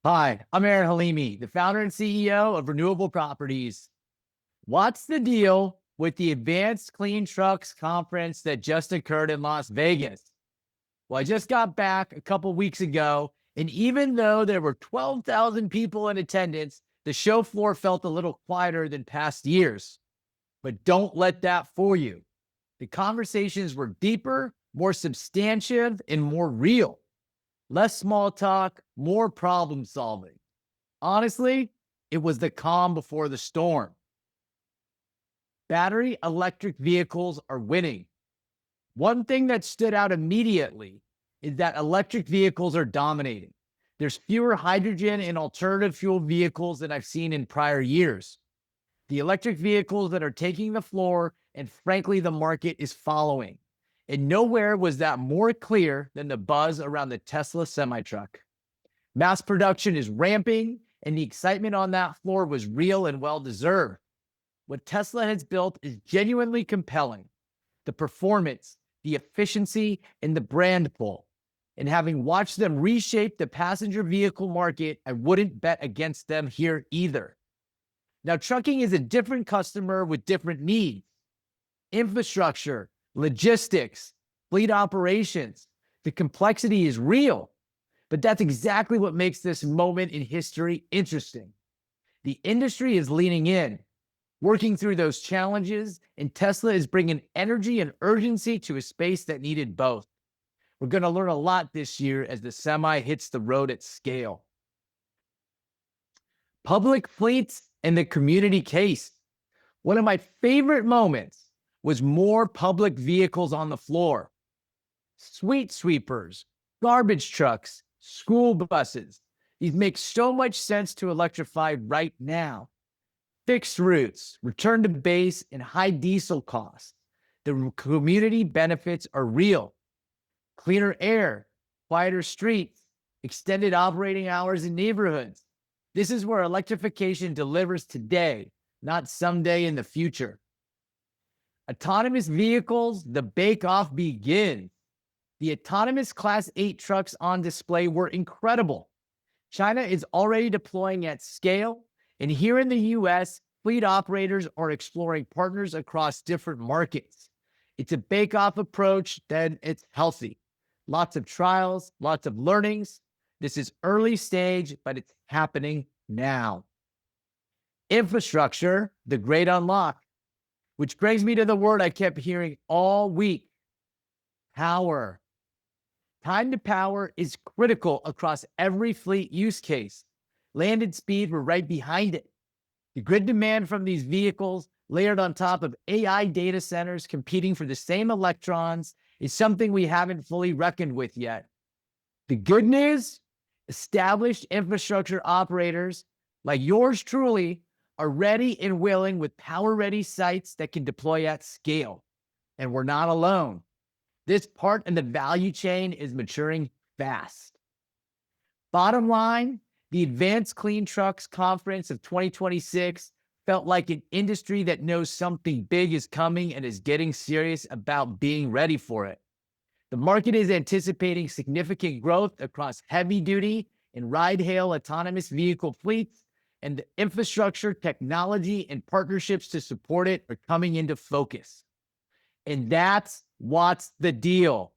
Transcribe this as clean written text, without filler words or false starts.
Hi, I'm Aaron Halimi, the founder and CEO of Renewable Properties. What's the deal with the Advanced Clean Trucks conference that just occurred in Las Vegas? Well, I just got back a couple weeks ago, and even though there were 12,000 people in attendance, the show floor felt a little quieter than past years. But don't let that fool you. The conversations were deeper, more substantive, and more real. Less small talk, more problem solving. Honestly, it was the calm before the storm. Battery electric vehicles are winning. One thing that stood out immediately is that electric vehicles are dominating. There's fewer hydrogen and alternative fuel vehicles than I've seen in prior years. The electric vehicles that are taking the floor, and frankly, the market is following. And nowhere was that more clear than the buzz around the Tesla semi-truck. Mass production is ramping, and the excitement on that floor was real and well-deserved. What Tesla has built is genuinely compelling. The performance, the efficiency, and the brand pull. And having watched them reshape the passenger vehicle market, I wouldn't bet against them here either. Now, trucking is a different customer with different needs. Infrastructure, logistics, fleet operations. The complexity is real. But that's exactly what makes this moment in history interesting. The industry is leaning in, working through those challenges, and Tesla is bringing energy and urgency to a space that needed both. We're going to learn a lot this year as the semi hits the road at scale. Public fleets and the community case. One of my favorite moments was more public vehicles on the floor. Street sweepers, garbage trucks, school buses. These make so much sense to electrify right now. Fixed routes, return to base, and high diesel costs. The community benefits are real. Cleaner air, quieter streets, extended operating hours in neighborhoods. This is where electrification delivers today, not someday in the future. Autonomous vehicles, the bake-off begins. The autonomous Class 8 trucks on display were incredible. China is already deploying at scale, and here in the US, fleet operators are exploring partners across different markets. It's a bake-off approach, then it's healthy. Lots of trials, lots of learnings. This is early stage, but it's happening now. Infrastructure, the great unlock, which brings me to the word I kept hearing all week: power. Time to power is critical across every fleet use case. Land and speed were right behind it. The grid demand from these vehicles, layered on top of AI data centers competing for the same electrons, is something we haven't fully reckoned with yet. The good news: established infrastructure operators like yours truly are ready and willing with power-ready sites that can deploy at scale. And we're not alone. This part of the value chain is maturing fast. Bottom line, the Advanced Clean Trucks Conference of 2026 felt like an industry that knows something big is coming and is getting serious about being ready for it. The market is anticipating significant growth across heavy-duty and ride-hail autonomous vehicle fleets, and the infrastructure, technology, and partnerships to support it are coming into focus. And that's what's the deal.